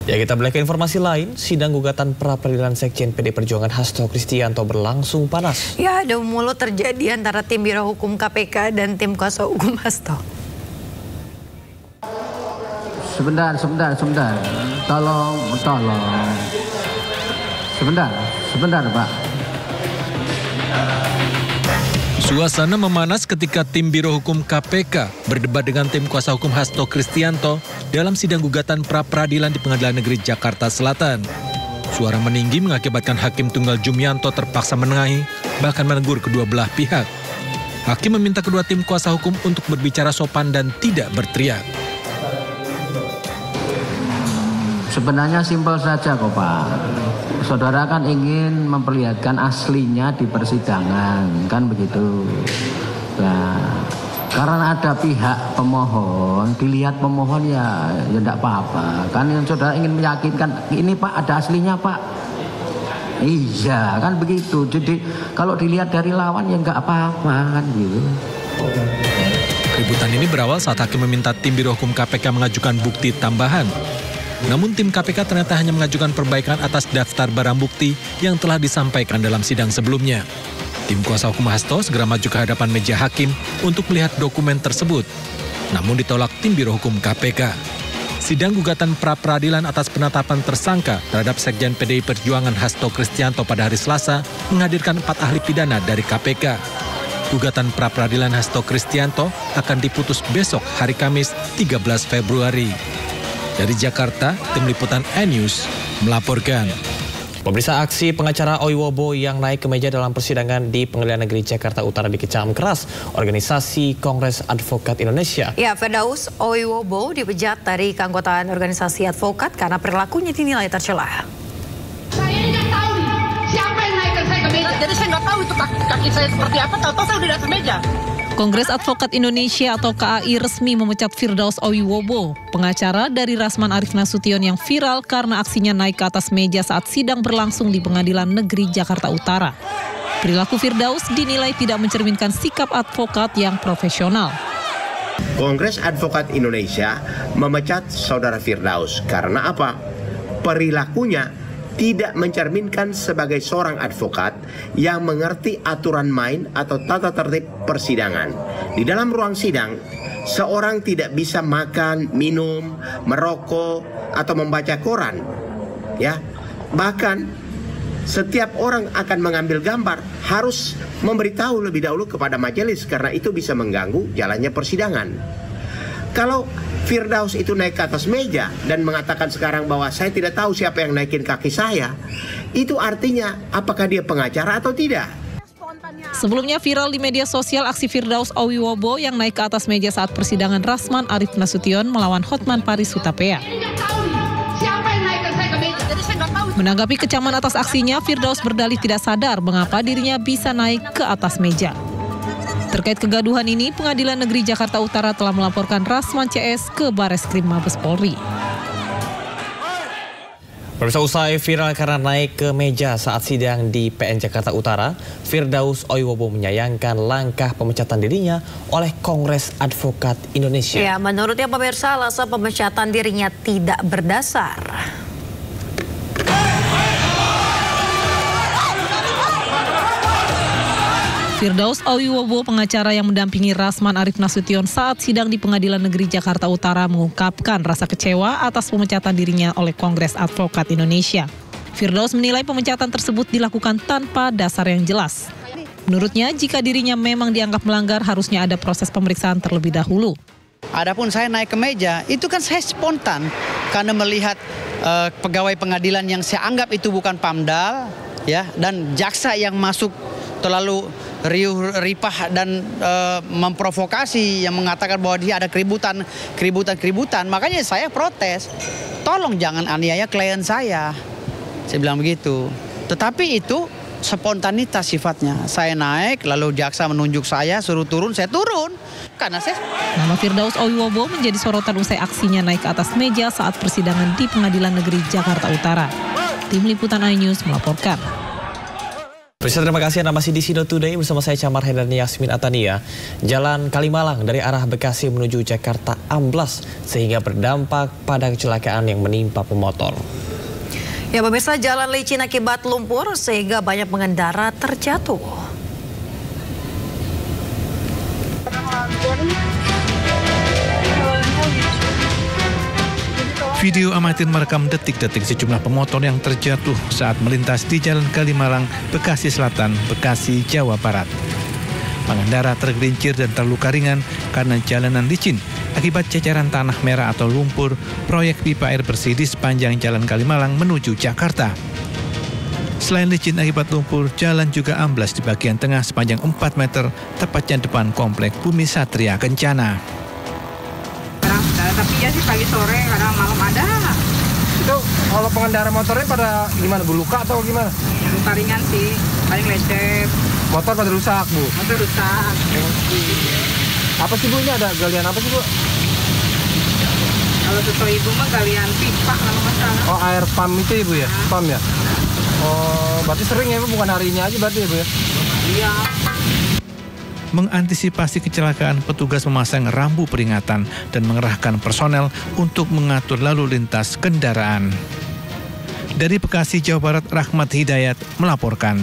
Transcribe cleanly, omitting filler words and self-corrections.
Ya, kita beralih ke informasi lain. Sidang gugatan pra-peradilan Sekjen PD Perjuangan Hasto Kristianto berlangsung panas. Ya, adu mulut terjadi antara tim Biro Hukum KPK dan tim kuasa hukum Hasto. Sebentar. Tolong. Sebentar, Pak. Suasana memanas ketika tim Biro Hukum KPK berdebat dengan tim kuasa hukum Hasto Kristianto dalam sidang gugatan pra-peradilan di Pengadilan Negeri Jakarta Selatan. Suara meninggi mengakibatkan Hakim Tunggal Jumianto terpaksa menengahi, bahkan menegur kedua belah pihak. Hakim meminta kedua tim kuasa hukum untuk berbicara sopan dan tidak berteriak. Sebenarnya simpel saja kok, Pak. Saudara kan ingin memperlihatkan aslinya di persidangan, kan begitu. Nah, karena ada pihak pemohon, dilihat pemohon ya enggak apa-apa. Kan yang saudara ingin meyakinkan, ini Pak ada aslinya Pak. Iya, kan begitu. Jadi kalau dilihat dari lawan ya enggak apa-apa, kan gitu. Keributan ini berawal saat Hakim meminta tim Biro Hukum KPK mengajukan bukti tambahan. Namun tim KPK ternyata hanya mengajukan perbaikan atas daftar barang bukti yang telah disampaikan dalam sidang sebelumnya. Tim kuasa hukum Hasto segera maju ke hadapan meja hakim untuk melihat dokumen tersebut. Namun ditolak tim Biro Hukum KPK. Sidang gugatan pra-peradilan atas penetapan tersangka terhadap Sekjen PDI Perjuangan Hasto Kristianto pada hari Selasa menghadirkan 4 ahli pidana dari KPK. Gugatan pra-peradilan Hasto Kristianto akan diputus besok hari Kamis 13 Februari. Dari Jakarta, tim liputan iNews melaporkan. Pemirsa, aksi pengacara Owiwobo yang naik ke meja dalam persidangan di Pengadilan Negeri Jakarta Utara dikecam keras organisasi Kongres Advokat Indonesia. Ya, Firdaus Owiwobo dipecat dari keanggotaan organisasi advokat karena perilakunya dinilai tercela. Saya nggak tahu nih, siapa yang naikkan saya ke meja. Jadi saya nggak tahu itu kaki saya seperti apa, tahu-tahu saya udah di atas meja. Kongres Advokat Indonesia atau KAI resmi memecat Firdaus Owiwobo, pengacara dari Rasman Arif Nasution yang viral karena aksinya naik ke atas meja saat sidang berlangsung di Pengadilan Negeri Jakarta Utara. Perilaku Firdaus dinilai tidak mencerminkan sikap advokat yang profesional. Kongres Advokat Indonesia memecat saudara Firdaus karena apa? Perilakunya tidak mencerminkan sebagai seorang advokat yang mengerti aturan main atau tata tertib persidangan. Di dalam ruang sidang, seorang tidak bisa makan, minum, merokok, atau membaca koran. Ya, bahkan setiap orang akan mengambil gambar harus memberitahu lebih dahulu kepada majelis karena itu bisa mengganggu jalannya persidangan. Kalau Firdaus itu naik ke atas meja dan mengatakan sekarang bahwa saya tidak tahu siapa yang naikin kaki saya, itu artinya apakah dia pengacara atau tidak? Sebelumnya viral di media sosial aksi Firdaus Owiwobo yang naik ke atas meja saat persidangan Rasman Arif Nasution melawan Hotman Paris Hutapea. Menanggapi kecaman atas aksinya, Firdaus berdalih tidak sadar mengapa dirinya bisa naik ke atas meja. Terkait kegaduhan ini, Pengadilan Negeri Jakarta Utara telah melaporkan Rasman CS ke Bareskrim Mabes Polri. Pemirsa, usai viral karena naik ke meja saat sidang di PN Jakarta Utara, Firdaus Owiwobo menyayangkan langkah pemecatan dirinya oleh Kongres Advokat Indonesia. Ya, menurutnya pemirsa, alasan pemecatan dirinya tidak berdasar. Firdaus Owiwobo, pengacara yang mendampingi Rasman Arif Nasution saat sidang di Pengadilan Negeri Jakarta Utara mengungkapkan rasa kecewa atas pemecatan dirinya oleh Kongres Advokat Indonesia. Firdaus menilai pemecatan tersebut dilakukan tanpa dasar yang jelas. Menurutnya, jika dirinya memang dianggap melanggar, harusnya ada proses pemeriksaan terlebih dahulu. Adapun saya naik ke meja, itu kan saya spontan karena melihat pegawai pengadilan yang saya anggap itu bukan PAMDAL, ya, dan jaksa yang masuk terlalu riuh ripah dan memprovokasi yang mengatakan bahwa dia ada keributan. Makanya saya protes, tolong jangan aniaya klien saya bilang begitu. Tetapi itu spontanitas sifatnya. Saya naik, lalu jaksa menunjuk saya, suruh turun, saya turun. Karena saya... Nama Firdaus Owiwobo menjadi sorotan usai aksinya naik ke atas meja saat persidangan di Pengadilan Negeri Jakarta Utara. Tim Liputan iNews melaporkan. Pemirsa, terima kasih Anda masih di Sido Today bersama saya Camar dan Yasmin Atania. Jalan Kalimalang dari arah Bekasi menuju Jakarta amblas sehingga berdampak pada kecelakaan yang menimpa pemotor. Ya pemirsa, jalan licin akibat lumpur sehingga banyak pengendara terjatuh. Video amatir merekam detik-detik sejumlah pemotor yang terjatuh saat melintas di Jalan Kalimalang, Bekasi Selatan, Bekasi, Jawa Barat. Pengendara tergelincir dan terluka ringan karena jalanan licin akibat ceceran tanah merah atau lumpur proyek pipa air bersih di sepanjang Jalan Kalimalang menuju Jakarta. Selain licin akibat lumpur, jalan juga amblas di bagian tengah sepanjang 4 meter, tepatnya depan komplek Bumi Satria Kencana. Tapi ya sih pagi sore kadang malam ada. Itu kalau pengendara motornya pada gimana, Bu? Luka atau gimana? Luka ringan sih, paling lecet. Motor pada rusak, Bu? Motor rusak. Apa sih, Bu? Ini ada galian apa sih, Bu? Kalau sesuai Ibu mah galian pipa kalau masalah. Oh, air pump itu ya, Bu ya? Pump ya? Oh, berarti sering ya, Bu? Bukan hari ini aja berarti ya, Bu ya? Iya. Mengantisipasi kecelakaan, petugas memasang rambu peringatan dan mengerahkan personel untuk mengatur lalu lintas kendaraan. Dari Bekasi, Jawa Barat, Rahmat Hidayat melaporkan.